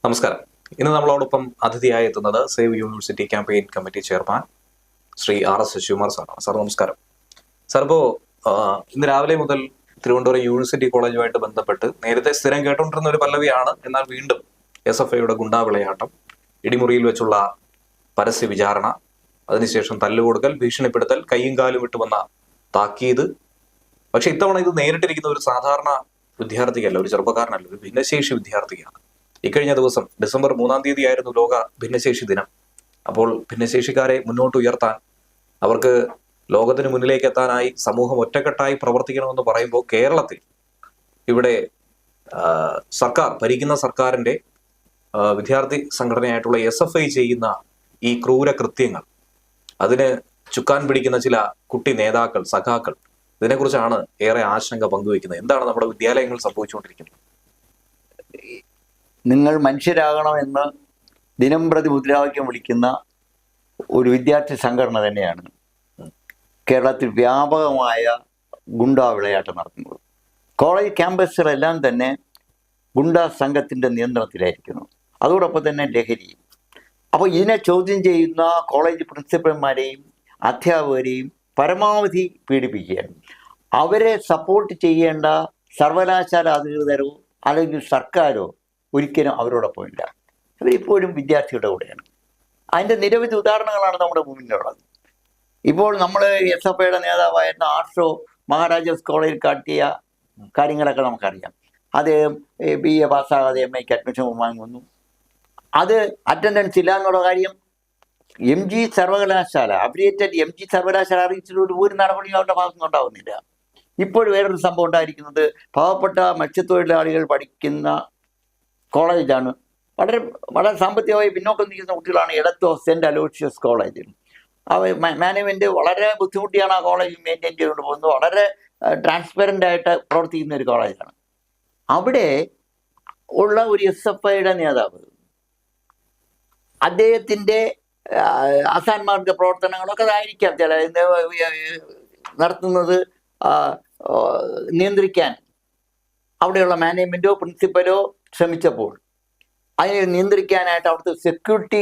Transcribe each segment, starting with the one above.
നമസ്കാരം. ഇന്ന് നമ്മളോടൊപ്പം അതിഥിയായി എത്തുന്നത് save university campaign committee chairman Shri RS Sivakumar സാറാണ്. സാർ നമസ്കാരം. സാർ, ഇപ്പോൾ ഇന്ന് രാവിലെ മുതൽ തിരുവനന്തപുരം യൂണിവേഴ്സിറ്റി കോളേജുമായിട്ട് ബന്ധപ്പെട്ട് നേരത്തെ സ്ഥിരം കേട്ടുകൊണ്ടിരുന്ന ഒരു പല്ലവിയാണ്. എന്നാൽ വീണ്ടും SFIയുടെ ഗുണ്ടാവിളയാട്ടം, ഇടിമുറിയിൽ വെച്ചുള്ള പരസ്യ വിചാരണ, അതിനുശേഷം തല്ലുകൊടുക്കൽ, ഭീഷണിപ്പെടുത്തൽ, കൈയും കാലും വിട്ടുവന്ന താക്കീത്. പക്ഷെ ഇത്തവണ ഇത് നേരിട്ടിരിക്കുന്ന ഒരു സാധാരണ വിദ്യാർത്ഥിക്കല്ല, ഒരു ചെറുപ്പക്കാരനല്ല, ഒരു ഭിന്നശേഷി വിദ്യാർത്ഥിയാണ്. ഇക്കഴിഞ്ഞ ദിവസം ഡിസംബർ 3-ാം തീയതി ആയിരുന്നു ലോക ഭിന്നശേഷി ദിനം. അപ്പോൾ ഭിന്നശേഷിക്കാരെ മുന്നോട്ട് ഉയർത്താൻ, അവർക്ക് ലോകത്തിന് മുന്നിലേക്ക് എത്താനായി സമൂഹം ഒറ്റക്കെട്ടായി പ്രവർത്തിക്കണമെന്ന് പറയുമ്പോൾ കേരളത്തിൽ ഇവിടെ സർക്കാർ, ഭരിക്കുന്ന സർക്കാരിന്റെ വിദ്യാർത്ഥി സംഘടനയായിട്ടുള്ള SFI ചെയ്യുന്ന ഈ ക്രൂര കൃത്യങ്ങൾ, അതിന് ചുക്കാൻ പിടിക്കുന്ന ചില കുട്ടി നേതാക്കൾ, സഖാക്കൾ, ഇതിനെക്കുറിച്ചാണ് ഏറെ ആശങ്ക പങ്കുവയ്ക്കുന്നത്. എന്താണ് നമ്മുടെ വിദ്യാലയങ്ങളിൽ സംഭവിച്ചുകൊണ്ടിരിക്കുന്നത്? നിങ്ങൾ മനുഷ്യരാകണമെന്ന് ദിനംപ്രതി മുദ്രാവാക്യം വിളിക്കുന്ന ഒരു വിദ്യാർത്ഥി സംഘടന തന്നെയാണ് കേരളത്തിൽ വ്യാപകമായ ഗുണ്ടാ വിളയാട്ടം നടത്തുന്നത്. കോളേജ് ക്യാമ്പസുകളെല്ലാം തന്നെ ഗുണ്ടാ സംഘത്തിൻ്റെ നിയന്ത്രണത്തിലായിരിക്കുന്നു. അതോടൊപ്പം തന്നെ ലഹരിയും. അപ്പോൾ ഇതിനെ ചോദ്യം ചെയ്യുന്ന കോളേജ് പ്രിൻസിപ്പൽമാരെയും അധ്യാപകരെയും പരമാവധി പീഡിപ്പിക്കുകയാണ്. അവരെ സപ്പോർട്ട് ചെയ്യേണ്ട സർവകലാശാല അധികൃതരോ അല്ലെങ്കിൽ സർക്കാരോ ഒരിക്കലും അവരോടൊപ്പം ഇല്ല. അവരിപ്പോഴും വിദ്യാർത്ഥിയുടെ കൂടെയാണ്. അതിൻ്റെ നിരവധി ഉദാഹരണങ്ങളാണ് നമ്മുടെ മുന്നിലുള്ളത്. ഇപ്പോൾ നമ്മൾ SFIയുടെ നേതാവായിരുന്ന ആർഷോ മഹാരാജാസ് കോളേജിൽ കാട്ടിയ കാര്യങ്ങളൊക്കെ നമുക്കറിയാം. അദ്ദേഹം BA പാസ്സാകാതെ MAക്ക് അഡ്മിഷൻ വാങ്ങുന്നു. അത് അറ്റൻഡൻസ് ഇല്ല എന്നുള്ള കാര്യം MG സർവകലാശാല, അഫിലിയേറ്റഡ് MG സർവകലാശാല അറിയിച്ചിട്ട് ഒരു നടപടിയും അവരുടെ ഭാഗത്തുനിന്ന് ഉണ്ടാവുന്നില്ല. ഇപ്പോൾ വേറൊരു സംഭവം ഉണ്ടായിരിക്കുന്നത്, പാവപ്പെട്ട മത്സ്യത്തൊഴിലാളികൾ പഠിക്കുന്ന കോളേജാണ്. വളരെ സാമ്പത്തികമായി പിന്നോക്കം നിൽക്കുന്ന കുട്ടികളാണ് എടത്വ സെന്റ് അലോഷ്യസ് കോളേജിൽ. മാനേജ്മെന്റ് വളരെ ബുദ്ധിമുട്ടിയാണ് ആ കോളേജ് മെയിൻറ്റെയിൻ ചെയ്തുകൊണ്ട് പോകുന്നത്. വളരെ ട്രാൻസ്പെറൻ്റ് ആയിട്ട് പ്രവർത്തിക്കുന്ന ഒരു കോളേജാണ്. അവിടെ ഉള്ള ഒരു SFIയുടെ നേതാവ്, അദ്ദേഹത്തിൻ്റെ അസാൻമാർഗ പ്രവർത്തനങ്ങളൊക്കെ ആയിരിക്കാം ചില നടത്തുന്നത് നിയന്ത്രിക്കാൻ അവിടെയുള്ള മാനേജ്മെന്റോ പ്രിൻസിപ്പലോ ശ്രമിച്ചപ്പോൾ, അതിനെ നിയന്ത്രിക്കാനായിട്ട് അവിടുത്തെ സെക്യൂരിറ്റി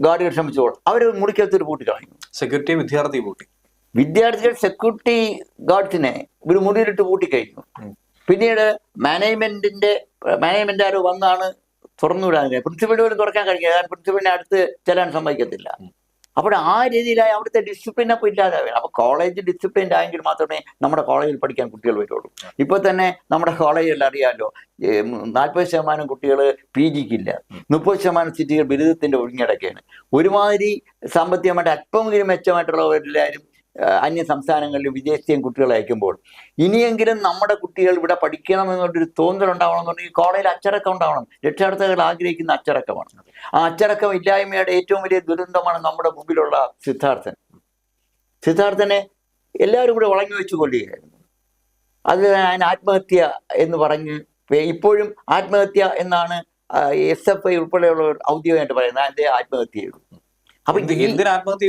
ഗാർഡുകൾ ശ്രമിച്ചപ്പോൾ അവർ മുറിക്കകത്തൊരു പൂട്ടി കളഞ്ഞു. സെക്യൂരിറ്റി വിദ്യാർത്ഥികൾ സെക്യൂരിറ്റി ഗാർഡ്സിനെ ഒരു മുറിയിലിട്ട് പൂട്ടിക്കഴിഞ്ഞു. പിന്നീട് മാനേജ്മെന്റ് ആരോ വന്നാണ് തുറന്നുവിടാൻ. പ്രിൻസിപ്പലിന് പോലും തുറക്കാൻ കഴിയില്ല, കാരണം പ്രിൻസിപ്പലിനെ അടുത്ത് ചെല്ലാൻ സമ്മതിക്കത്തില്ല. അപ്പോൾ ആ രീതിയിലായി അവിടുത്തെ ഡിസിപ്ലിൻ അപ്പോൾ ഇല്ലാതാവുകയാണ്. അപ്പോൾ കോളേജ് ഡിസിപ്ലിൻ ആയെങ്കിൽ മാത്രമേ നമ്മുടെ കോളേജിൽ പഠിക്കാൻ കുട്ടികൾ വരുള്ളൂ. ഇപ്പോൾ തന്നെ നമ്മുടെ കോളേജിൽ അറിയാമല്ലോ, 40% കുട്ടികൾ PGക്കില്ല, 30% സീറ്റുകൾ ബിരുദത്തിൻ്റെ ഒഴിഞ്ഞടക്കുകയാണ്. ഒരുമാതിരി സാമ്പത്തികമായിട്ട് അല്പമെങ്കിലും മെച്ചമായിട്ടുള്ളവരെല്ലാവരും അന്യ സംസ്ഥാനങ്ങളിലും വിദേശത്തെയും കുട്ടികളെ അയക്കുമ്പോൾ, ഇനിയെങ്കിലും നമ്മുടെ കുട്ടികൾ ഇവിടെ പഠിക്കണമെന്നുള്ളൊരു തോന്നലുണ്ടാവണം എന്നുണ്ടെങ്കിൽ കോളേജിൽ അച്ചടക്കം ഉണ്ടാവണം. രക്ഷാകർത്താക്കൾ ആഗ്രഹിക്കുന്ന അച്ചടക്കമാണ്. ആ അച്ചടക്കം ഇല്ലായ്മയുടെ ഏറ്റവും വലിയ ദുരന്തമാണ് നമ്മുടെ മുമ്പിലുള്ള സിദ്ധാർത്ഥനെ എല്ലാവരും കൂടെ വളങ്ങി വെച്ച് കൊള്ളുകയായിരുന്നു. അത് ഞാൻ ആത്മഹത്യ എന്ന് പറഞ്ഞ്, ഇപ്പോഴും ആത്മഹത്യ എന്നാണ് SFI ഉൾപ്പെടെയുള്ളവർ ഔദ്യോഗികമായിട്ട് പറയുന്നത്. അതിൻ്റെ ആത്മഹത്യ ചെയ്തു. അപ്പൊ എന്തിന് ആത്മഹത്യ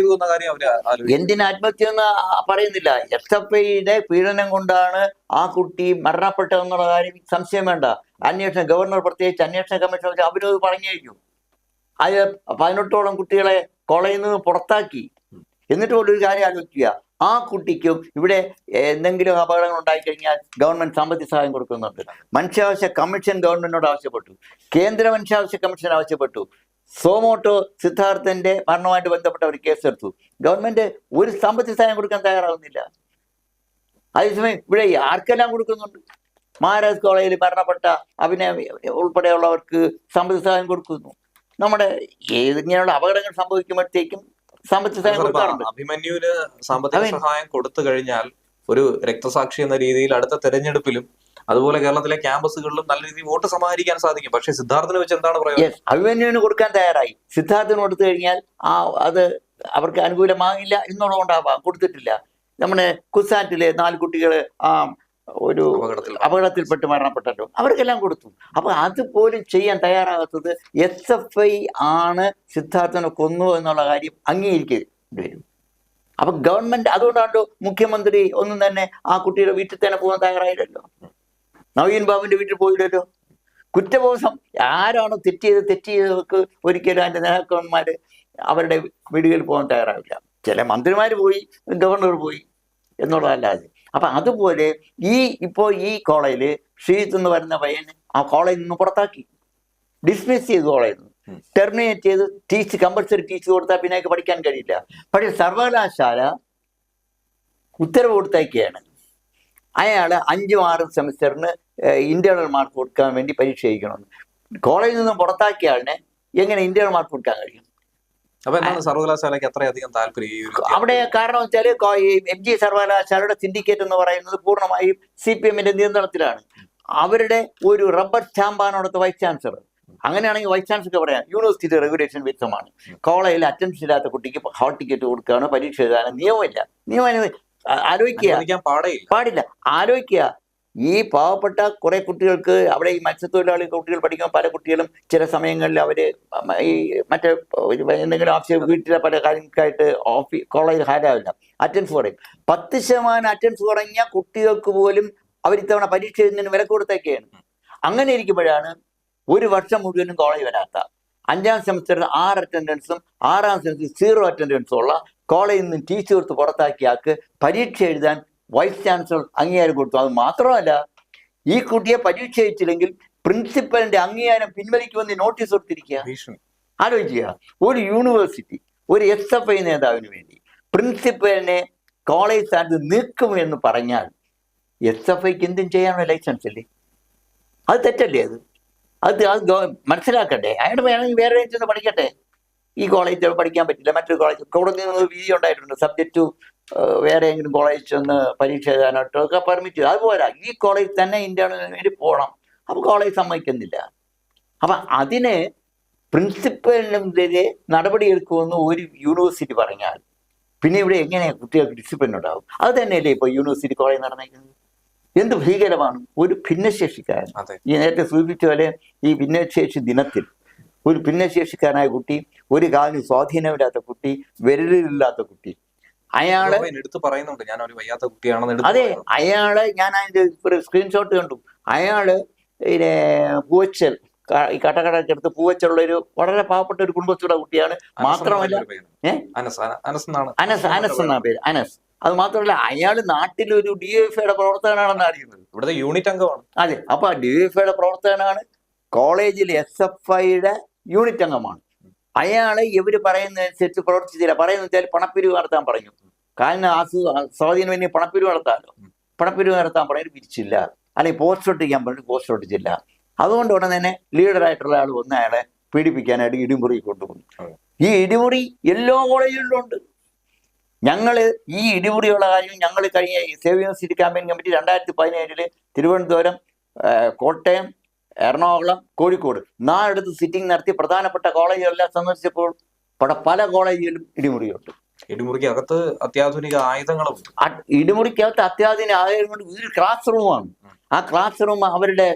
എന്ന് പറയുന്നില്ല. SFIയുടെ പീഡനം കൊണ്ടാണ് ആ കുട്ടി മരണപ്പെട്ടതെന്നുള്ള കാര്യം സംശയം വേണ്ട. അന്വേഷണം, ഗവർണർ പ്രത്യേകിച്ച് അന്വേഷണ കമ്മീഷൻ വെച്ച് അവരത് പറഞ്ഞു കഴിഞ്ഞു. അത് 18ഓളം കുട്ടികളെ കോളേജിൽ നിന്ന് പുറത്താക്കി. എന്നിട്ട് പോലും ഒരു കാര്യം ആലോചിക്കുക, ആ കുട്ടിക്കും ഇവിടെ എന്തെങ്കിലും അപകടങ്ങൾ ഉണ്ടായിക്കഴിഞ്ഞാൽ ഗവൺമെന്റ് സാമ്പത്തിക സഹായം കൊടുക്കുന്നുണ്ട്. മനുഷ്യാവകാശ കമ്മീഷൻ ഗവൺമെന്റിനോട് ആവശ്യപ്പെട്ടു, കേന്ദ്ര മനുഷ്യാവകാശ കമ്മീഷൻ ആവശ്യപ്പെട്ടു. സോമോട്ടോ സിദ്ധാർത്ഥന്റെ മരണവുമായിട്ട് ബന്ധപ്പെട്ട ഒരു കേസെടുത്തു. ഗവൺമെന്റ് ഒരു സാമ്പത്തിക സഹായം കൊടുക്കാൻ തയ്യാറാവുന്നില്ല. അതേസമയം ഇവിടെ ആർക്കെല്ലാം കൊടുക്കുന്നുണ്ട്. മഹാരാജ് കോളേജിൽ മരണപ്പെട്ട അഭിനയ ഉൾപ്പെടെയുള്ളവർക്ക് സാമ്പത്തിക സഹായം കൊടുക്കുന്നു. നമ്മുടെ ഇങ്ങനെയുള്ള അപകടങ്ങൾ സംഭവിക്കുമ്പോഴത്തേക്കും സാമ്പത്തിക സഹായം കൊടുക്കാറുണ്ട്. അഭിമന്യുവിന് സാമ്പത്തിക സഹായം കൊടുത്തു കഴിഞ്ഞാൽ ഒരു രക്തസാക്ഷി എന്ന രീതിയിൽ അടുത്ത തെരഞ്ഞെടുപ്പിലും അതുപോലെ കേരളത്തിലെ ക്യാമ്പസുകളിലും നല്ല രീതിയിൽ വോട്ട് സമാഹരിക്കാൻ സാധിക്കും. പക്ഷെ സിദ്ധാർത്ഥിനെ വെച്ച് എന്താണ് പറയുക? അഭിമന്യുവിന് കൊടുക്കാൻ തയ്യാറായി, സിദ്ധാർത്ഥിന് കൊടുത്തു കഴിഞ്ഞാൽ അത് അവർക്ക് അനുകൂലമാകില്ല എന്നുള്ളതുകൊണ്ടാവാം കൊടുത്തിട്ടില്ല. നമ്മുടെ കുസാറ്റിലെ 4 കുട്ടികൾ ഒരു അപകടത്തിൽപ്പെട്ട് മരണപ്പെട്ടല്ലോ, അവർക്കെല്ലാം കൊടുത്തു. അപ്പൊ അതുപോലും ചെയ്യാൻ തയ്യാറാകാത്തത് SFI ആണ് സിദ്ധാർത്ഥനെ കൊന്നു എന്നുള്ള കാര്യം അംഗീകരിക്കേണ്ടി വരും. അപ്പൊ ഗവൺമെന്റ് അതുകൊണ്ടാണല്ലോ മുഖ്യമന്ത്രി ഒന്നും തന്നെ ആ കുട്ടിയുടെ വീട്ടിൽ തന്നെ പോകാൻ തയ്യാറായില്ലല്ലോ. നവീൻ ബാബുവിന്റെ വീട്ടിൽ പോയില്ലല്ലോ. കുറ്റബോധം ആരാണോ തെറ്റ് ചെയ്തവർക്ക് ഒരിക്കലും അതിൻ്റെ നേതാക്കന്മാർ അവരുടെ വീടുകളിൽ പോകാൻ തയ്യാറാവില്ല. ചില മന്ത്രിമാർ പോയി, ഗവർണർ പോയി എന്നുള്ളതല്ലാതെ. അപ്പം അതുപോലെ ഇപ്പോൾ ഈ കോളേജിൽ ഷീത്ത് എന്ന് പറയുന്ന പയ്യന് ആ കോളേജിൽ നിന്ന് പുറത്താക്കി, ഡിസ്മിസ് ചെയ്തു, കോളേജിൽ നിന്ന് ടെർമിനേറ്റ് ചെയ്ത് കമ്പൽസറി ടീച്ചർ കൊടുത്താൽ പിന്നെ പഠിക്കാൻ കഴിയില്ല. പക്ഷേ സർവകലാശാല ഉത്തരവ് കൊടുത്തേക്കുകയാണ്, അയാൾ 5-6 സെമിസ്റ്ററിന് ഇന്റേണൽ മാർക്ക് കൊടുക്കാൻ വേണ്ടി പരീക്ഷ എഴുതിക്കണമെന്ന്. കോളേജിൽ നിന്ന് പുറത്താക്കിയ ആളിനെ എങ്ങനെ ഇന്റേണൽ മാർക്ക് കൊടുക്കാൻ കഴിയും? അപ്പൊ എന്താണ് സർവകലാശാലയ്ക്ക് അത്രയധികം താല്പര്യം അവിടെ? കാരണം വെച്ചാൽ MG സർവകലാശാലയുടെ സിൻഡിക്കേറ്റ് എന്ന് പറയുന്നത് പൂർണ്ണമായും CPM-ന്റെ നിയന്ത്രണത്തിലാണ്. അവരുടെ ഒരു റബ്ബർ സ്റ്റാമ്പാണ് അവിടുത്തെ വൈസ് ചാൻസലർ. അങ്ങനെയാണെങ്കിൽ വൈസ് ചാൻസലർക്ക് പറയാം യൂണിവേഴ്സിറ്റി റെഗുലേഷൻ വ്യക്തമാണ്. കോളേജിൽ അറ്റൻഡൻസ് ഇല്ലാത്ത കുട്ടിക്ക് ഹാൾ ടിക്കറ്റ് കൊടുക്കാനോ പരീക്ഷ എഴുതാനോ നിയമമില്ല. ആലോചിക്കുക, പാടില്ല. ആലോചിക്കുക, ഈ പാവപ്പെട്ട കുറെ കുട്ടികൾക്ക് അവിടെ ഈ മത്സ്യത്തൊഴിലാളി കുട്ടികൾ പഠിക്കുമ്പോൾ പല കുട്ടികളും ചില സമയങ്ങളിൽ അവര് ഈ മറ്റേ എന്തെങ്കിലും ആവശ്യം വീട്ടിലെ പല കാര്യങ്ങൾക്കായിട്ട് കോളേജിൽ ഹാജരാവില്ല, അറ്റൻഡൻസ് കുറയും. 10% അറ്റൻഡൻസ് കുറഞ്ഞ കുട്ടികൾക്ക് പോലും അവരിത്തവണ പരീക്ഷ എഴുതുന്നതിന് വില കൊടുത്തേക്കാണ്. അങ്ങനെ ഇരിക്കുമ്പോഴാണ് ഒരു വർഷം മുഴുവനും കോളേജ് വരാത്ത, 5ാം സെമിസ്റ്ററിൽ 6 അറ്റൻഡൻസും 6ാം സെമിസ്റ്ററിൽ 0 അറ്റൻഡൻസും ഉള്ള കോളേജിൽ നിന്ന് ടീച്ചർ കൊടുത്ത് പുറത്താക്കിയാൾക്ക് പരീക്ഷ എഴുതാൻ വൈസ് ചാൻസലർ അംഗീകാരം കൊടുത്തു. അത് മാത്രമല്ല, ഈ കുട്ടിയെ പരീക്ഷ എഴുതിച്ചില്ലെങ്കിൽ പ്രിൻസിപ്പലിന്റെ അംഗീകാരം പിൻവലിക്കുമെന്ന് നോട്ടീസ് കൊടുത്തിരിക്കുക. ആലോചിക്കുക, ഒരു യൂണിവേഴ്സിറ്റി ഒരു SFI നേതാവിന് വേണ്ടി പ്രിൻസിപ്പലിനെ കോളേജ് സ്ഥാനത്ത് നീക്കുമെന്ന് പറഞ്ഞാൽ SFIക്ക് എന്തും ചെയ്യാനുള്ള ലൈസൻസ് അല്ലേ? അത് തെറ്റല്ലേ? അത് മനസ്സിലാക്കട്ടെ. അയാൾ വേണമെങ്കിൽ വേറെ ചെന്ന് പഠിക്കട്ടെ. ഈ കോളേജിൽ പഠിക്കാൻ പറ്റില്ല, മറ്റൊരു കോടതി നിന്ന് വിധി ഉണ്ടായിട്ടുണ്ട്, സബ്ജക്റ്റ് ടു വേറെ എങ്കിലും കോളേജിൽ ചെന്ന് പരീക്ഷ എഴുതാനായിട്ടൊക്കെ പെർമിറ്റ്. അതുപോലെ ഈ കോളേജിൽ തന്നെ ഇന്റേണലിന് വേണ്ടി പോകണം. അപ്പോൾ കോളേജ് സമ്മതിക്കുന്നില്ല. അപ്പം അതിന് പ്രിൻസിപ്പലിനെതിരെ നടപടിയെടുക്കുമെന്ന് ഒരു യൂണിവേഴ്സിറ്റി പറഞ്ഞാൽ പിന്നെ ഇവിടെ എങ്ങനെ കുട്ടികൾക്ക് ഡിസിപ്ലിൻ ഉണ്ടാവും? അത് തന്നെയല്ലേ ഇപ്പോൾ യൂണിവേഴ്സിറ്റി കോളേജ് നടന്നിരിക്കുന്നത്. എന്ത് ഭീകരമാണ്! ഒരു ഭിന്നശേഷിക്കാരൻ, ഈ നേരത്തെ സൂചിപ്പിച്ച പോലെ ഈ ഭിന്നശേഷി ദിനത്തിൽ ഒരു ഭിന്നശേഷിക്കാരനായ കുട്ടി, ഒരു കാലിന് സ്വാധീനമില്ലാത്ത കുട്ടി, വിരലില്ലാത്ത കുട്ടി, അയാള് എടുത്ത് പറയുന്നുണ്ട് ഞാൻ ഒരു വയ്യാത്ത കുട്ടിയാണെന്ന്. അതെ, അയാള്, ഞാൻ അതിന്റെ ഒരു സ്ക്രീൻഷോട്ട് കണ്ടു. അയാള് പിന്നെ പൂവച്ചൽ, ഈ കട്ടക്കടക്കടുത്ത് പൂവച്ചുള്ള ഒരു വളരെ പാവപ്പെട്ട ഒരു കുടുംബത്തിലുള്ള കുട്ടിയാണ്. മാത്രമല്ല അനസ് എന്നാ പേര്, അനസ്. അത് മാത്രമല്ല, അയാള് നാട്ടിലൊരു DFIയുടെ പ്രവർത്തകനാണെന്ന് അറിയുന്നത്, ഇവിടുത്തെ യൂണിറ്റ് അംഗമാണ്. അതെ, അപ്പൊ DFIയുടെ പ്രവർത്തകനാണ്, കോളേജിൽ SFIയുടെ യൂണിറ്റ് അംഗമാണ്. അയാളെ ഇവര് പറയുന്നതനുസരിച്ച് പ്രവർത്തിച്ചില്ല. പറയുന്ന വെച്ചാൽ പണപ്പിരിവ് നടത്താൻ പറഞ്ഞു. കാരണം സ്വാധീനം വേണ്ടി പണപ്പിരിവ് നടത്താമല്ലോ. പണപ്പിരിവ് നടത്താൻ പറഞ്ഞു, പിരിച്ചില്ല. അല്ലെങ്കിൽ പോസ്റ്റർ ഒട്ടിക്കാൻ പറഞ്ഞു, പോസ്റ്റർ ഒട്ടിച്ചില്ല. അതുകൊണ്ട് ഉടനെ തന്നെ ലീഡറായിട്ടുള്ള ആൾ വന്ന് അയാളെ പീഡിപ്പിക്കാനായിട്ട് ഇടിമുറി കൊണ്ടുപോകുന്നു. ഈ ഇടിമുറി എല്ലാ കോളേജുകളിലും ഉണ്ട്. ഞങ്ങള് ഈ ഇടിമുറിയുള്ള കാര്യം ഞങ്ങൾ കഴിഞ്ഞ save university campaign committee 2017 Thiruvananthapuram, Kottayam, Ernakulam, Kozhikode 4 sitting നടത്തി പ്രധാനപ്പെട്ട കോളേജുകളെല്ലാം സന്ദർശിച്ചപ്പോൾ പല കോളേജുകളിലും ഇടിമുറിയുണ്ട്. ഇടിമുറിക്കകത്ത് അത്യാധുനിക ആയുധങ്ങളും, ഇടിമുറിക്കകത്ത് അത്യാധുനിക ആയുധങ്ങൾ. ഇതൊരു ക്ലാസ് റൂമാണ്. ആ ക്ലാസ് റൂം അവരുടെ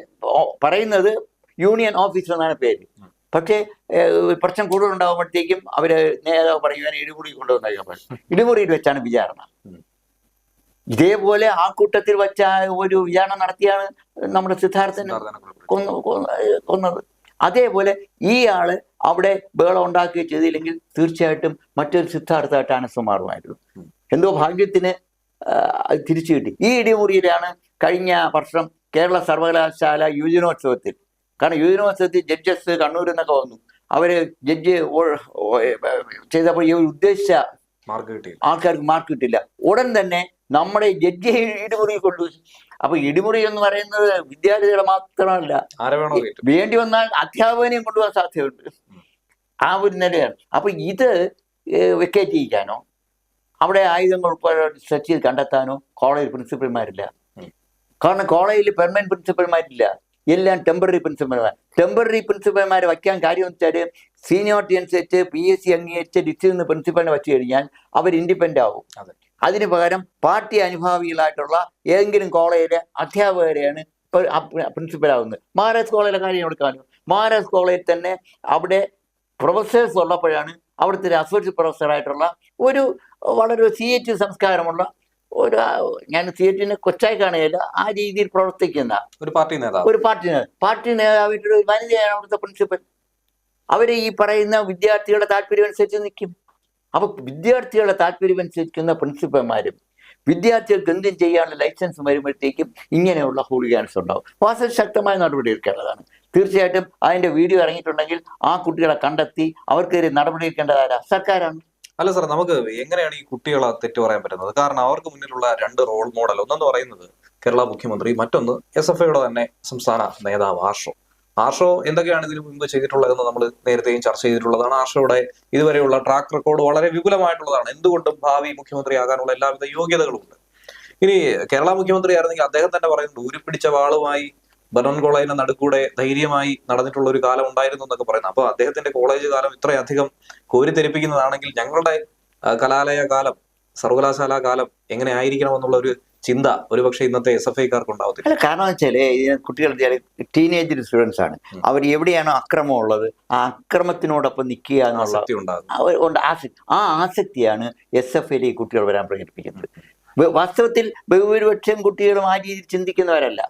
പറയുന്നത് യൂണിയൻ ഓഫീസ് എന്നാണ് പേര്. പക്ഷേ പ്രശ്നം കൂടുതലുണ്ടാകുമ്പോഴത്തേക്കും അവര് നേതാവ് പറയുവാൻ ഇടിമുറി കൊണ്ടുവന്നേക്കാൻ. ഇടിമുറിയിൽ വെച്ചാണ് വിചാരണ. ഇതേപോലെ ആ കൂട്ടത്തിൽ വച്ച ഒരു വിചാരണ നടത്തിയാണ് നമ്മുടെ സിദ്ധാർത്ഥനെ കൊന്നത്. അതേപോലെ ഈ ആള് അവിടെ ബഹളം ഉണ്ടാക്കുകയും ചെയ്തില്ലെങ്കിൽ തീർച്ചയായിട്ടും മറ്റൊരു സിദ്ധാർത്ഥമായിട്ട് അനസ് മാറുമായിരുന്നു. എന്തോ ഭാഗ്യത്തിന് തിരിച്ചു കിട്ടി. ഈ ഇടിമുറിയിലാണ് കഴിഞ്ഞ വർഷം കേരള സർവകലാശാല യുവജനോത്സവത്തിൽ, കാരണം യുവജനോത്സവത്തിൽ ജഡ്ജസ് കണ്ണൂരിൽ നിന്നൊക്കെ വന്നു, അവര് ജഡ്ജ് ചെയ്തപ്പോൾ ഇവർ ഉദ്ദേശിച്ച ആൾക്കാർക്ക് മാർക്ക് കിട്ടില്ല. ഉടൻ തന്നെ നമ്മുടെ ജഡ്ജി ഇടിമുറി കൊണ്ടുപോയി. അപ്പൊ ഇടിമുറി എന്ന് പറയുന്നത് വിദ്യാർത്ഥികളെ മാത്രമല്ല, വേണ്ടി വന്നാൽ അധ്യാപകനെയും കൊണ്ടുപോകാൻ സാധ്യതയുണ്ട്. ആ ഒരു നിലയാണ്. അപ്പൊ ഇത് വെക്കേറ്റ് ചെയ്യിക്കാനോ അവിടെ ആയുധങ്ങൾ ഉൾപ്പെടെ സെർച്ച് ചെയ്ത് കണ്ടെത്താനോ കോളേജ് പ്രിൻസിപ്പൽമാരില്ല. കാരണം കോളേജിൽ പെർമനന്റ് പ്രിൻസിപ്പൽമാരില്ല, എല്ലാം ടെമ്പററി പ്രിൻസിപ്പൽമാർ. ടെമ്പററി പ്രിൻസിപ്പൽമാരെ വയ്ക്കാൻ കാര്യം വെച്ചാൽ സീനിയോറിറ്റി അനുസരിച്ച് PSC അംഗീകരിച്ച് ലിസ്റ്റിൽ നിന്ന് പ്രിൻസിപ്പലിനെ വെച്ച് കഴിഞ്ഞാൽ അവർ ഇൻഡിപെൻഡന്റ് ആവും. അതിന് പകരം പാർട്ടി അനുഭാവികളായിട്ടുള്ള ഏതെങ്കിലും കോളേജിലെ അധ്യാപകരെയാണ് പ്രിൻസിപ്പലാവുന്നത്. മഹാരാജ് കോളേജിലെ കാര്യം എടുക്കാമല്ലോ. മഹാരാജ് കോളേജിൽ തന്നെ അവിടെ പ്രൊഫസേഴ്സ് ഉള്ളപ്പോഴാണ് അവിടുത്തെ ഒരു അസോസിയേറ്റ് പ്രൊഫസറായിട്ടുള്ള ഒരു വളരെ CH സംസ്കാരമുള്ള ഞാൻ തിയേറ്ററിനെ കൊച്ചായി കാണുകയില്ല, ആ രീതിയിൽ പ്രവർത്തിക്കുന്ന ഒരു പാർട്ടി നേതാവ്, ഒരു പാർട്ടി നേതാവിൻ്റെ ഒരു വനിതയാണ് അവിടുത്തെ പ്രിൻസിപ്പൽ. അവര് ഈ പറയുന്ന വിദ്യാർത്ഥികളുടെ താല്പര്യം അനുസരിച്ച് നിൽക്കും. അപ്പൊ വിദ്യാർത്ഥികളുടെ താല്പര്യം അനുസരിക്കുന്ന പ്രിൻസിപ്പൽമാരും വിദ്യാർത്ഥികൾക്ക് എന്തും ചെയ്യാനുള്ള ലൈസൻസ് വരുമ്പോഴത്തേക്കും ഇങ്ങനെയുള്ള ഹൂളിഗാൻസ് ഉണ്ടാവും. വാസ്തവ ശക്തമായ നടപടി എടുക്കേണ്ടതാണ്. തീർച്ചയായിട്ടും അതിന്റെ വീഡിയോ ഇറങ്ങിയിട്ടുണ്ടെങ്കിൽ ആ കുട്ടികളെ കണ്ടെത്തി അവർക്കെതിരെ നടപടി എടുക്കേണ്ടതാരാ? സർക്കാരാണ്. അല്ല സാർ, നമുക്ക് എങ്ങനെയാണ് ഈ കുട്ടികളെ തെറ്റു പറയാൻ പറ്റുന്നത്? കാരണം അവർക്ക് മുന്നിലുള്ള രണ്ട് റോൾ മോഡൽ, ഒന്നെന്ന് പറയുന്നത് കേരള മുഖ്യമന്ത്രി, മറ്റൊന്ന് SFIയുടെ തന്നെ സംസ്ഥാന നേതാവ് ആർഷോ എന്തൊക്കെയാണ് ഇതിനു മുമ്പ് ചെയ്തിട്ടുള്ളതെന്ന് നമ്മൾ നേരത്തെയും ചർച്ച ചെയ്തിട്ടുള്ളതാണ്. ആർഷോയുടെ ഇതുവരെയുള്ള ട്രാക്ക് റെക്കോർഡ് വളരെ വിപുലമായിട്ടുള്ളതാണ്. എന്തുകൊണ്ടും ഭാവി മുഖ്യമന്ത്രിയാകാനുള്ള എല്ലാവിധ യോഗ്യതകളുമുണ്ട്. ഇനി കേരള മുഖ്യമന്ത്രി ആയിരുന്നെങ്കിൽ അദ്ദേഹം തന്നെ പറയുന്നുണ്ട്, ഊരിപ്പിടിച്ച വാളുമായി ബനോൻ കോളേജിന്റെ നടുക്കൂടെ ധൈര്യമായി നടന്നിട്ടുള്ള ഒരു കാലം ഉണ്ടായിരുന്നു എന്നൊക്കെ പറയുന്നത്. അപ്പൊ അദ്ദേഹത്തിന്റെ കോളേജ് കാലം ഇത്രയധികം കോരിത്തെരിപ്പിക്കുന്നതാണെങ്കിൽ ഞങ്ങളുടെ കലാലയ കാലം, സർവകലാശാല കാലം എങ്ങനെ ആയിരിക്കണം എന്നുള്ള ഒരു ചിന്ത ഒരുപക്ഷെ ഇന്നത്തെ SFIക്കാർക്ക് ഉണ്ടാവത്തില്ല. അല്ല, കാരണം വെച്ചാല് കുട്ടികൾ ടീനേജ് സ്റ്റുഡൻസ് ആണ്. അവർ എവിടെയാണോ അക്രമം ഉള്ളത് ആ അക്രമത്തിനോടൊപ്പം നിൽക്കുക എന്നുള്ള ആ ആസക്തിയാണ് SFIയിലെ ഈ കുട്ടികൾ വരാൻ പ്രകടിപ്പിക്കുന്നത്. വാസ്തവത്തിൽ ബഹുഭൂരിപക്ഷം കുട്ടികളും ആ രീതിയിൽ ചിന്തിക്കുന്നവരല്ല.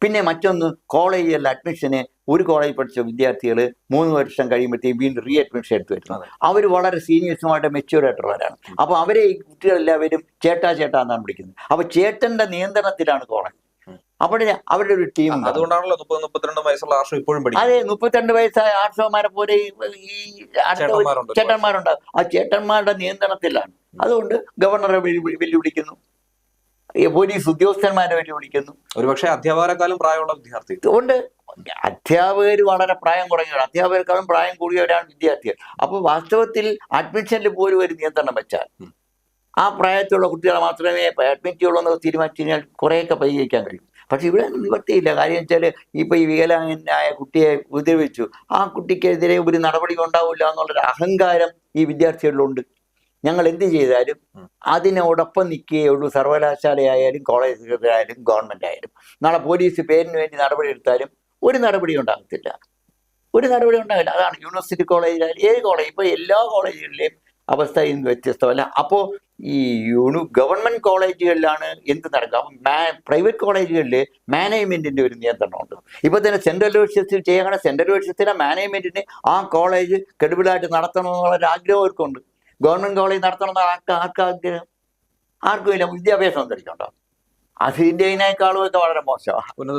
പിന്നെ മറ്റൊന്ന്, കോളേജിലുള്ള അഡ്മിഷന് ഒരു കോളേജിൽ പഠിച്ച വിദ്യാർത്ഥികൾ 3 വർഷം കഴിയുമ്പോഴത്തേക്ക് വീണ്ടും റീ അഡ്മിഷൻ എടുത്ത് വരുന്നത്. അവർ വളരെ സീനിയേഴ്സുമായിട്ട് മെച്യൂർ ആയിട്ടുള്ളവരാണ്. അപ്പൊ അവരെ ഈ കുട്ടികളെല്ലാവരും ചേട്ടാ എന്നാണ് വിളിക്കുന്നത്. അപ്പൊ ചേട്ടന്റെ നിയന്ത്രണത്തിലാണ് കോളേജ്. അവിടെ അവരുടെ ഒരു ടീം. അതുകൊണ്ടാണല്ലോ 30-32 വയസ്സുള്ള ആർഷോ ഇപ്പോഴും പഠിക്കും. അതെ, 32 വയസ്സായ ആർഷോമാരെ പോലെ ഈ ചേട്ടന്മാരുണ്ടാകും. ആ ചേട്ടന്മാരുടെ നിയന്ത്രണത്തിലാണ്. അതുകൊണ്ട് ഗവർണറെ വെല്ലുവിളിക്കുന്നു, പോലീസ് ഉദ്യോഗസ്ഥന്മാരെ വെല്ലുവിളിക്കുന്നു. ഒരുപക്ഷെ അധ്യാപകരെക്കാളും പ്രായമുള്ള വിദ്യാർത്ഥി അതുകൊണ്ട് അധ്യാപകർ വളരെ പ്രായം കുറഞ്ഞവർ, അധ്യാപകരെക്കാളും പ്രായം കൂടിയവരാണ് വിദ്യാർത്ഥികൾ. അപ്പോൾ വാസ്തവത്തിൽ അഡ്മിഷനിൽ പോലും ഒരു നിയന്ത്രണം വെച്ചാൽ ആ പ്രായത്തിലുള്ള കുട്ടികളെ മാത്രമേ അഡ്മിറ്റ് ചെയ്യുള്ളൂ എന്ന് തീരുമാനിച്ചു കഴിഞ്ഞാൽ കുറേയൊക്കെ പരിഹരിക്കാൻ കഴിയും. പക്ഷെ ഇവിടെ നിവർത്തിയില്ല. കാര്യം വെച്ചാൽ ഇപ്പൊ ഈ വികലാംഗനായ കുട്ടിയെ ഉപദ്രവിച്ചു, ആ കുട്ടിക്കെതിരെ ഒരു നടപടി ഉണ്ടാവില്ല എന്നുള്ളൊരു അഹങ്കാരം ഈ വിദ്യാർത്ഥികളിലുണ്ട്. ഞങ്ങൾ എന്ത് ചെയ്താലും അതിനോടൊപ്പം നിൽക്കുകയുള്ളൂ. സർവകലാശാലയായാലും കോളേജ് ആയാലും ഗവൺമെന്റ് ആയാലും. നാളെ പോലീസ് പേരിന് വേണ്ടി നടപടി എടുത്താലും ഒരു നടപടി ഉണ്ടാകത്തില്ല. അതാണ് യൂണിവേഴ്സിറ്റി കോളേജിലായാലും ഏത് കോളേജ്, ഇപ്പൊ എല്ലാ കോളേജുകളിലെയും അവസ്ഥ ഇന്ന് വ്യത്യസ്തമല്ല. അപ്പോൾ ഈ ഗവൺമെന്റ് കോളേജുകളിലാണ് എന്ത് നടക്കുക. പ്രൈവറ്റ് കോളേജുകളിൽ മാനേജ്മെന്റിന്റെ ഒരു നിയന്ത്രണമുണ്ട്. ഇപ്പൊ തന്നെ സെൻട്രൽ യൂണിവേഴ്സിറ്റി ചെയ്യണം, സെൻട്രൽ യൂണിവേഴ്സിറ്റിയിലെ മാനേജ്മെന്റിന് ആ കോളേജ് ക്രെഡിബിളായിട്ട് നടത്തണമെന്നുള്ള ആഗ്രഹം അവർക്കുണ്ട്. ഗവൺമെന്റ് കോളേജ് നടത്തണമെന്ന് ആർക്കാഗ്രഹം? ആർക്കും ഇല്ല. വിദ്യാഭ്യാസം അന്തരിച്ചുണ്ടോ? അത് ഇന്ത്യയിനേക്കാളും ഒക്കെ വളരെ മോശമാണ് ഉന്നത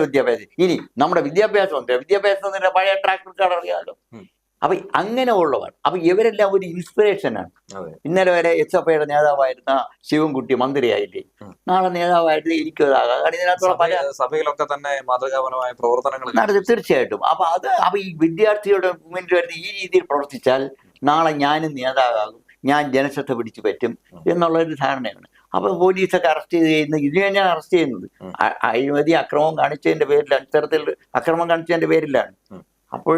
വിദ്യാഭ്യാസം. ഇനി നമ്മുടെ വിദ്യാഭ്യാസം പഴയ ട്രാക്ക് റെക്കോർഡ് അറിയാമല്ലോ. അപ്പൊ അങ്ങനെ ഉള്ളവർ, അപ്പൊ ഇവരെല്ലാം ഒരു ഇൻസ്പിറേഷനാണ്. ഇന്നലെ വരെ SFIയുടെ നേതാവായിരുന്ന ശിവൻകുട്ടി മന്ത്രിയായില്ലേ, നാളെ നേതാവായിട്ട് എനിക്കതാകാം. ഇതിനകത്തുള്ള പല സഭയിലൊക്കെ തന്നെ മാതൃകാപരമായ പ്രവർത്തനങ്ങൾ നടത്തി. തീർച്ചയായിട്ടും. അപ്പൊ ഈ വിദ്യാർത്ഥിയുടെ മുന്നിൽ വരുന്ന ഈ രീതിയിൽ പ്രവർത്തിച്ചാൽ നാളെ ഞാനും നേതാവാകും, ഞാൻ ജനശ്രദ്ധ പിടിച്ചു പറ്റും എന്നുള്ളൊരു ധാരണയാണ്. അപ്പൊ പോലീസൊക്കെ അറസ്റ്റ് ചെയ്യുന്നത് ഇത് തന്നെയാണ് അറസ്റ്റ് ചെയ്യുന്നത്. അഴിമതി അക്രമം കാണിച്ചതിന്റെ പേരിൽ, അത്തരത്തിൽ അക്രമം കാണിച്ചതിന്റെ പേരിലാണ്. അപ്പോൾ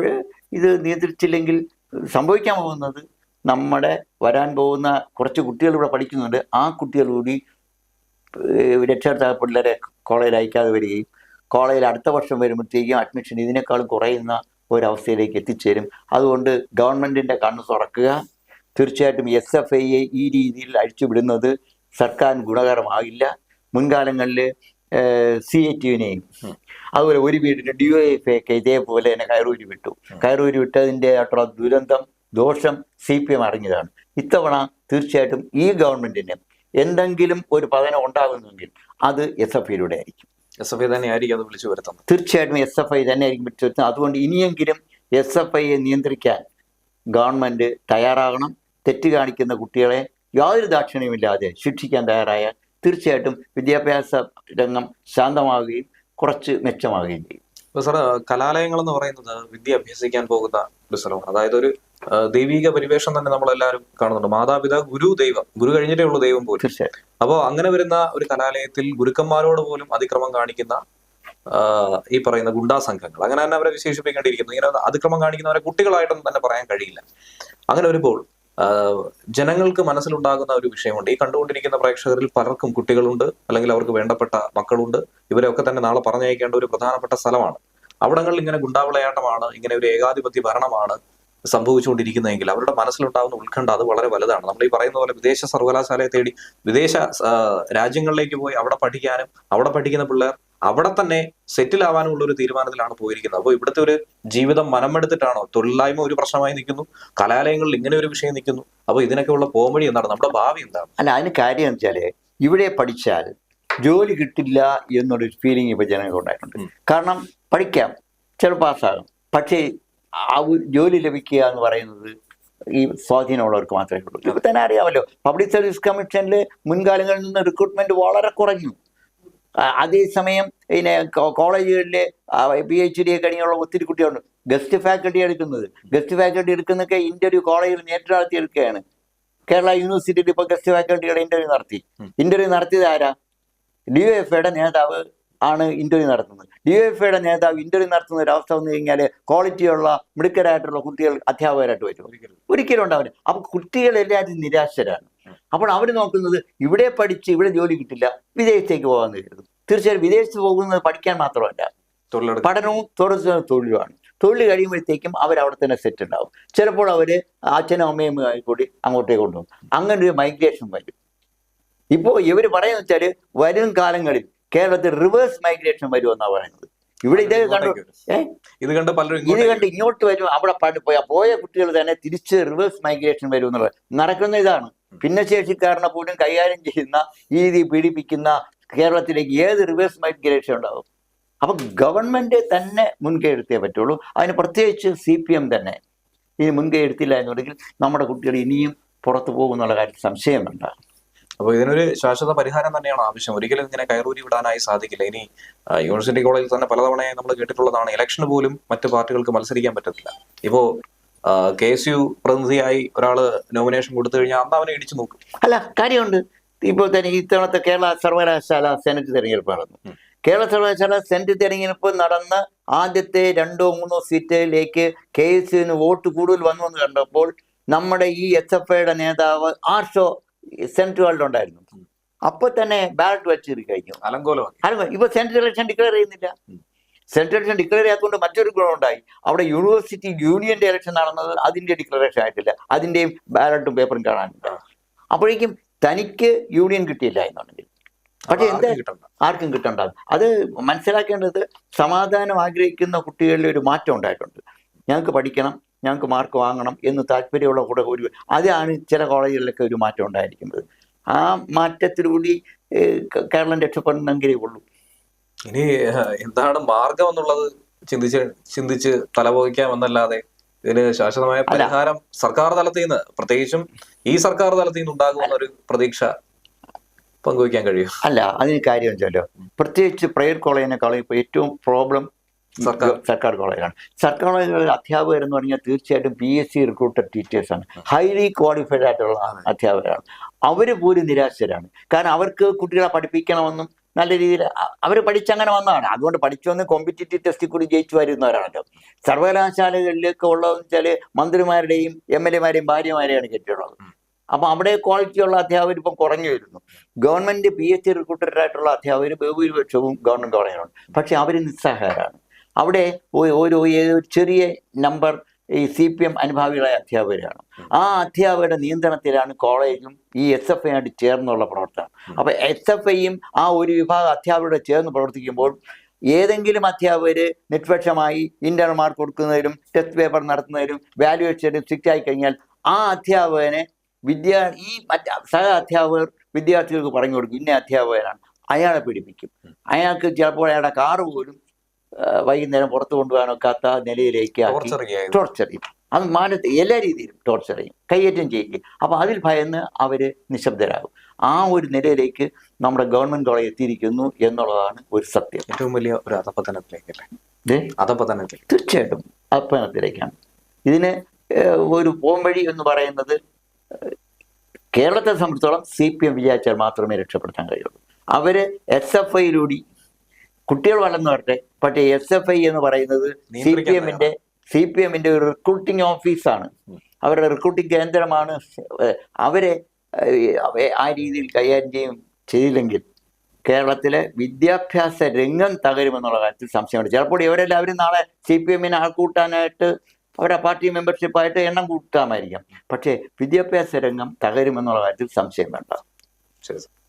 ഇത് നിയന്ത്രിച്ചില്ലെങ്കിൽ സംഭവിക്കാൻ പോകുന്നത്, നമ്മുടെ വരാൻ പോകുന്ന കുറച്ച് കുട്ടികൾ ഇവിടെ പഠിക്കുന്നുണ്ട്, ആ കുട്ടികൾ കൂടി രക്ഷകർത്താക്കൾ പിള്ളേരെ കോളേജിൽ അയക്കാതെ വരികയും കോളേജിൽ അടുത്ത വർഷം വരുമ്പോഴത്തേക്കും അഡ്മിഷൻ ഇതിനേക്കാളും കുറയുന്ന ഒരവസ്ഥയിലേക്ക് എത്തിച്ചേരും. അതുകൊണ്ട് ഗവൺമെന്റിന്റെ കണ്ണ് തുറക്കുക. തീർച്ചയായിട്ടും SFIയെ ഈ രീതിയിൽ അഴിച്ചുവിടുന്നത് സർക്കാരിന് ഗുണകരമാകില്ല. മുൻകാലങ്ങളിൽ CATUവിനെയും അതുപോലെ ഒരു വീടിന് DYFI ഒക്കെ ഇതേപോലെ തന്നെ കയറൂരി വിട്ടതിൻ്റെ ആയിട്ടുള്ള ദുരന്തം, ദോഷം CPM അറിഞ്ഞതാണ്. ഇത്തവണ തീർച്ചയായിട്ടും ഈ ഗവൺമെന്റിന് എന്തെങ്കിലും ഒരു പതനം ഉണ്ടാകുന്നെങ്കിൽ അത് SFIയിലൂടെ ആയിരിക്കും. SFI തന്നെയായിരിക്കും അത് വിളിച്ചു വരുത്തുന്നത്. തീർച്ചയായിട്ടും SFI തന്നെയായിരിക്കും വിളിച്ചു വരുത്തുന്നത്. അതുകൊണ്ട് ഇനിയെങ്കിലും SFIയെ നിയന്ത്രിക്കാൻ ഗവൺമെന്റ് തയ്യാറാകണം. തെറ്റ് കാണിക്കുന്ന കുട്ടികളെ യാതൊരു ദാക്ഷിണ്യമില്ലാതെ ശിക്ഷിക്കാൻ തയ്യാറായാൽ തീർച്ചയായിട്ടും വിദ്യാഭ്യാസ രംഗം ശാന്തമാവുകയും കുറച്ച് മെച്ചമാവുകയും ചെയ്യും. ഇപ്പൊ സാർ, കലാലയങ്ങൾ എന്ന് പറയുന്നത് വിദ്യ അഭ്യസിക്കാൻ പോകുന്ന ഒരു സ്ഥലമാണ്. അതായത് ഒരു ദൈവിക പരിവേഷം തന്നെ നമ്മളെല്ലാവരും കാണുന്നുണ്ട്. മാതാപിതാ, ഗുരു, ദൈവം. ഗുരു കഴിഞ്ഞിട്ടേ ഉള്ളൂ ദൈവം പോലും. തീർച്ചയായും. അപ്പോൾ അങ്ങനെ വരുന്ന ഒരു കലാലയത്തിൽ ഗുരുക്കന്മാരോട് പോലും അതിക്രമം കാണിക്കുന്ന ഈ പറയുന്ന ഗുണ്ടാ സംഘങ്ങൾ, അങ്ങനെ തന്നെ അവരെ വിശേഷിപ്പിക്കേണ്ടിയിരിക്കുന്നു. ഇങ്ങനെ അതിക്രമം കാണിക്കുന്നവരെ കുട്ടികളായിട്ടൊന്നും തന്നെ പറയാൻ കഴിയില്ല. അങ്ങനെ വരുമ്പോൾ ജനങ്ങൾക്ക് മനസ്സിലുണ്ടാകുന്ന ഒരു വിഷയമുണ്ട്. ഈ കണ്ടുകൊണ്ടിരിക്കുന്ന പ്രേക്ഷകരിൽ പലർക്കും കുട്ടികളുണ്ട്, അല്ലെങ്കിൽ അവർക്ക് വേണ്ടപ്പെട്ട മക്കളുണ്ട്. ഇവരെയൊക്കെ തന്നെ നാളെ പറഞ്ഞയക്കേണ്ട ഒരു പ്രധാനപ്പെട്ട സ്ഥലമാണ്. അവിടങ്ങളിൽ ഇങ്ങനെ ഗുണ്ടാവിളയാട്ടമാണ്, ഇങ്ങനെ ഒരു ഏകാധിപത്യ ഭരണമാണ്, സംഭവിച്ചുകൊണ്ടിരിക്കുന്നതെങ്കിൽ അവരുടെ മനസ്സിലുണ്ടാകുന്ന ഉത്കണ്ഠ അത് വളരെ വലുതാണ്. നമ്മൾ ഈ പറയുന്ന പോലെ വിദേശ സർവകലാശാലയെ തേടി വിദേശ രാജ്യങ്ങളിലേക്ക് പോയി അവിടെ പഠിക്കാനും അവിടെ പഠിക്കുന്ന പിള്ളേർ അവിടെ തന്നെ സെറ്റിൽ ആവാനുള്ള ഒരു തീരുമാനത്തിലാണ് പോയിരിക്കുന്നത്. അപ്പോൾ ഇവിടുത്തെ ഒരു ജീവിതം മനമെടുത്തിട്ടാണോ? തൊഴിലില്ലായ്മ ഒരു പ്രശ്നമായി നിൽക്കുന്നു, കലാലയങ്ങളിൽ ഇങ്ങനെ ഒരു വിഷയം നിൽക്കുന്നു. അപ്പോൾ ഇതിനൊക്കെ ഉള്ള പോംവഴി എന്താണ്? നമ്മുടെ ഭാവി എന്താണ്? അല്ല, അതിന് കാര്യം എന്ന് വെച്ചാല് ഇവിടെ പഠിച്ചാൽ ജോലി കിട്ടില്ല എന്നുള്ളൊരു ഫീലിംഗ് ഇപ്പൊ ജനങ്ങൾക്ക് ഉണ്ടായിട്ടുണ്ട്. കാരണം പഠിക്കാം, ചില പാസ്സാകും, പക്ഷേ ആ ജോലി ലഭിക്കുക എന്ന് പറയുന്നത് ഈ സ്വാധീനമുള്ളവർക്ക് മാത്രമേ ഉള്ളൂ. ഇപ്പൊ തന്നെ അറിയാമല്ലോ, പബ്ലിക് സർവീസ് കമ്മീഷനിൽ മുൻകാലങ്ങളിൽ നിന്ന് റിക്രൂട്ട്മെന്റ് വളരെ കുറഞ്ഞു. അതേസമയം പിന്നെ കോളേജുകളിലെ PhD കഴിഞ്ഞുള്ള ഒത്തിരി കുട്ടികളുണ്ട് ഗസ്റ്റ് ഫാക്കൽറ്റി എടുക്കുന്നത്. ഗസ്റ്റ് ഫാക്കൽറ്റി എടുക്കുന്നൊക്കെ ഇന്റർവ്യൂ കോളേജിൽ നേരിട്ട് നടത്തി എടുക്കുകയാണ്. കേരള യൂണിവേഴ്സിറ്റിയിൽ ഇപ്പൊ ഗസ്റ്റ് ഫാക്കൽറ്റിയുടെ ഇന്റർവ്യൂ നടത്തിയത് ആരാ? DYFIയുടെ നേതാവ് ആണ് ഇന്റർവ്യൂ നടത്തുന്നത്. DYFIയുടെ നേതാവ് ഇന്റർവ്യൂ നടത്തുന്ന ഒരു അവസ്ഥ വന്നു കഴിഞ്ഞാൽ ക്വാളിറ്റിയുള്ള മിടുക്കരായിട്ടുള്ള കുട്ടികൾ അധ്യാപകരായിട്ട് വരും? ഒരിക്കലും ഉണ്ടാവില്ല. അപ്പൊ കുട്ടികൾ എല്ലാവരും നിരാശരാണ്. അപ്പോൾ അവർ നോക്കുന്നത് ഇവിടെ പഠിച്ച് ഇവിടെ ജോലി കിട്ടില്ല, വിദേശത്തേക്ക് പോകാമെന്ന് കരുതും. തീർച്ചയായും വിദേശത്ത് പോകുന്നത് പഠിക്കാൻ മാത്രമല്ല, പഠനവും തൊഴിലുമാണ്. തൊഴിൽ കഴിയുമ്പോഴത്തേക്കും അവരവിടെ തന്നെ സെറ്റ് ഉണ്ടാവും. ചിലപ്പോൾ അവര് അച്ഛനും അമ്മയും കൂടി അങ്ങോട്ടേക്ക് കൊണ്ടുപോകും. അങ്ങനെ ഒരു മൈഗ്രേഷൻ വരും. ഇപ്പോൾ ഇവർ പറയുന്ന വെച്ചാൽ വരും കാലങ്ങളിൽ കേരളത്തിൽ റിവേഴ്സ് മൈഗ്രേഷൻ വരുമെന്നാണ് പറയുന്നത്. ഇവിടെ ഇത് കണ്ട് ഇങ്ങോട്ട് വരും. അവിടെ പോയ കുട്ടികൾ തന്നെ തിരിച്ച് റിവേഴ്സ് മൈഗ്രേഷൻ വരും എന്നുള്ളത് നടക്കുന്ന ഇതാണ്. ഭിന്നശേഷിക്കാരനെ പോലും കൈകാര്യം ചെയ്യുന്ന രീതി പീഡിപ്പിക്കുന്ന കേരളത്തിലേക്ക് ഏത് റിവേഴ്സ് മൈഗ്രേഷൻ ഉണ്ടാവും? അപ്പൊ ഗവൺമെന്റ് തന്നെ മുൻകൈ എടുത്തേ പറ്റുള്ളൂ. അതിന് പ്രത്യേകിച്ച് CPM തന്നെ ഇനി മുൻകൈ എടുത്തില്ല എന്നുണ്ടെങ്കിൽ നമ്മുടെ കുട്ടികൾ ഇനിയും പുറത്തു പോകുന്നുള്ള കാര്യത്തിൽ സംശയമുണ്ട്. അപ്പോൾ ഇതിനൊരു ശാശ്വത പരിഹാരം തന്നെയാണ് ആവശ്യം. ഒരിക്കലും ഇങ്ങനെ കയറൂരി വിടാനായി സാധിക്കില്ല. ഇനി യൂണിവേഴ്സിറ്റി കോളേജിൽ തന്നെ പലതവണയായി നമ്മൾ കേട്ടിട്ടുള്ളതാണ്, ഇലക്ഷന് പോലും മറ്റു പാർട്ടികൾക്ക് മത്സരിക്കാൻ പറ്റത്തില്ല. ഇപ്പോ KSU പ്രതിനിധിയായി ഒരാള് നോമിനേഷൻ കൊടുത്തു കഴിഞ്ഞാൽ അന്ന് അവനെ ഇടിച്ചു നോക്കും. അല്ല, കാര്യമുണ്ട്. ഇപ്പോൾ തന്നെ ഇത്തവണത്തെ കേരള സർവകലാശാല സെനറ്റ് തെരഞ്ഞെടുപ്പ് നടന്നു. കേരള സർവകലാശാല സെനറ്റ് തെരഞ്ഞെടുപ്പ് നടന്ന ആദ്യത്തെ 2-3 സീറ്റിലേക്ക് KSUവിന് വോട്ട് കൂടുതൽ വന്നു എന്ന് കണ്ടപ്പോൾ നമ്മുടെ ഈ SFIയുടെ നേതാവ് ആർഷോ സെനറ്റ് ഹാളിലുണ്ടായിരുന്നു. അപ്പൊ തന്നെ ബാലറ്റ് വെച്ച് കഴിഞ്ഞു. ഇപ്പൊ സെനറ്റ് ഇലക്ഷൻ ഡിക്ലെയർ ചെയ്യുന്നില്ല. സെനറ്റ് ഇലക്ഷൻ ഡിക്ലെയർ ചെയ്യാത്തതുകൊണ്ട് മറ്റൊരു ഗുണമുണ്ടായി. അവിടെ യൂണിവേഴ്സിറ്റി യൂണിയന്റെ ഇലക്ഷൻ നടന്നത് അതിന്റെ ഡിക്ലറേഷൻ ആയിട്ടില്ല, അതിന്റെയും ബാലറ്റും പേപ്പറും കാണാനില്ല. അപ്പോഴേക്കും തനിക്ക് യൂണിയൻ കിട്ടിയില്ല എന്നുണ്ടെങ്കിൽ പക്ഷെ എന്താ ആർക്കും കിട്ടണ്ടാകും. അത് മനസ്സിലാക്കേണ്ടത് സമാധാനം ആഗ്രഹിക്കുന്ന കുട്ടികളിൽ ഒരു മാറ്റം ഉണ്ടായിട്ടുണ്ട്. ഞങ്ങൾക്ക് പഠിക്കണം, ഞങ്ങൾക്ക് മാർക്ക് വാങ്ങണം എന്ന് താല്പര്യമുള്ള കൂടെ ഒരു അതാണ് ചില കോളേജുകളിലൊക്കെ ഒരു മാറ്റം ഉണ്ടായിരിക്കുന്നത്. ആ മാറ്റത്തിലൂടെ കേരളം രക്ഷപ്പെടുന്നെങ്കിലേ ഉള്ളൂ. ഇനി എന്താണ് മാർഗം എന്നുള്ളത് ചിന്തിച്ച് തലപോയിക്കാമെന്നല്ലാതെ ഇതിന് ശാശ്വതമായ പരിഹാരം സർക്കാർ തലത്തിൽ നിന്ന്, പ്രത്യേകിച്ചും ഈ സർക്കാർ തലത്തിൽ നിന്ന് ഉണ്ടാകുമെന്ന ഒരു പ്രതീക്ഷ പങ്കുവയ്ക്കാൻ കഴിയും. അല്ല, അതിന് കാര്യം വെച്ചാലോ, പ്രത്യേകിച്ച് പ്രൈവറ്റ് കോളേജിനേക്കാളും ഇപ്പോൾ ഏറ്റവും പ്രോബ്ലം സർക്കാർ കോളേജാണ്. സർക്കാർ കോളേജുകളിൽ അധ്യാപകർ എന്ന് പറഞ്ഞാൽ തീർച്ചയായിട്ടും PSC റിക്രൂട്ടഡ് ടീച്ചേഴ്സാണ്, ഹൈലി ക്വാളിഫൈഡ് ആയിട്ടുള്ള അധ്യാപകരാണ്. അവർ പോലും നിരാശരാണ്. കാരണം അവർക്ക് കുട്ടികളെ പഠിപ്പിക്കണമെന്നും നല്ല രീതിയിൽ അവർ പഠിച്ചങ്ങനെ വന്നതാണ്. അതുകൊണ്ട് പഠിച്ചു വന്ന് കോമ്പറ്റീറ്റീവ് ടെസ്റ്റിൽ കൂടി ജയിച്ചു വരുന്നവരാണല്ലോ. സർവകലാശാലകളിലേക്ക് ഉള്ളതെന്ന് വെച്ചാൽ മന്ത്രിമാരുടെയും MLA-മാരെയും ഭാര്യമാരെയാണ് കെട്ടിയുള്ളത്. അപ്പം അവിടെ ക്വാളിറ്റിയുള്ള അധ്യാപകർ ഇപ്പം കുറഞ്ഞു വരുന്നു. ഗവൺമെന്റ് PSC റിക്രൂട്ടഡ് ആയിട്ടുള്ള അധ്യാപകർ ബഹുഭൂരിപക്ഷവും ഗവൺമെന്റ് കോളേജുകളുണ്ട്. പക്ഷെ അവർ നിസ്സഹായരാണ്. അവിടെ ഒരു ചെറിയ നമ്പർ ഈ CPM അനുഭാവികളായ അധ്യാപകരാണ്. ആ അധ്യാപകരുടെ നിയന്ത്രണത്തിലാണ് കോളേജും ഈ SFI ആയിട്ട് ചേർന്നുള്ള പ്രവർത്തനം. അപ്പൊ SFIയും ആ ഒരു വിഭാഗം അധ്യാപകരുടെ ചേർന്ന് പ്രവർത്തിക്കുമ്പോൾ ഏതെങ്കിലും അധ്യാപകര് നിഷ്പക്ഷമായി ഇന്റർണൽ മാർക്ക് കൊടുക്കുന്നതിലും ടെസ്റ്റ് പേപ്പർ നടത്തുന്നതിലും വാല്യുവേഷനും സ്ട്രിക്റ്റ് ആയി കഴിഞ്ഞാൽ ആ അധ്യാപകനെ സഹ അധ്യാപകർ വിദ്യാർത്ഥികൾക്ക് പറഞ്ഞു കൊടുക്കും, ഇന്ന അധ്യാപകനാണ്, അയാളെ പീഡിപ്പിക്കും. അയാൾക്ക് ചിലപ്പോൾ അയാളുടെ കാറ് പോലും വൈകുന്നേരം പുറത്തു കൊണ്ടുപോകാൻ ഒക്കാത്ത നിലയിലേക്ക് ടോർച്ചർ ചെയ്യും. അത് എല്ലാ രീതിയിലും ടോർച്ചർ ചെയ്യും, കയ്യേറ്റം ചെയ്യിക്കും. അപ്പൊ അതിൽ ഭയന്ന് അവര് നിശബ്ദരാകും. ആ ഒരു നിലയിലേക്ക് നമ്മുടെ ഗവൺമെന്റ് കോളേജ് എത്തിയിരിക്കുന്നു എന്നുള്ളതാണ് ഒരു സത്യം. ഏറ്റവും വലിയ ഒരു അധപതനത്തിലേക്കല്ലേ? തീർച്ചയായിട്ടും അധപതനത്തിലേക്കാണ്. ഇതിന് ഒരു പോംവഴി എന്ന് പറയുന്നത് കേരളത്തെ സംബന്ധിച്ചോളം CPM വിചാരിച്ചാൽ മാത്രമേ രക്ഷപ്പെടുത്താൻ കഴിയുള്ളൂ. അവര് SFIയിലൂടെ കുട്ടികൾ വളർന്നു വരട്ടെ. പക്ഷേ SFI എന്ന് പറയുന്നത് CPMന്റെ ഒരു റിക്രൂട്ടിംഗ് ഓഫീസാണ്, അവരുടെ റിക്രൂട്ടിംഗ് കേന്ദ്രമാണ്. അവരെ ആ രീതിയിൽ കൈകാര്യം ചെയ്തില്ലെങ്കിൽ കേരളത്തിലെ വിദ്യാഭ്യാസ രംഗം തകരുമെന്നുള്ള കാര്യത്തിൽ സംശയമുണ്ട്. ചിലപ്പോൾ ഇവരെല്ലാവരും നാളെ CPMനെ ആൾക്കൂട്ടാനായിട്ട് അവരുടെ പാർട്ടി മെമ്പർഷിപ്പായിട്ട് എണ്ണം കൂട്ടാമായിരിക്കാം. പക്ഷേ വിദ്യാഭ്യാസ രംഗം തകരുമെന്നുള്ള കാര്യത്തിൽ സംശയം വേണ്ട. ശരി.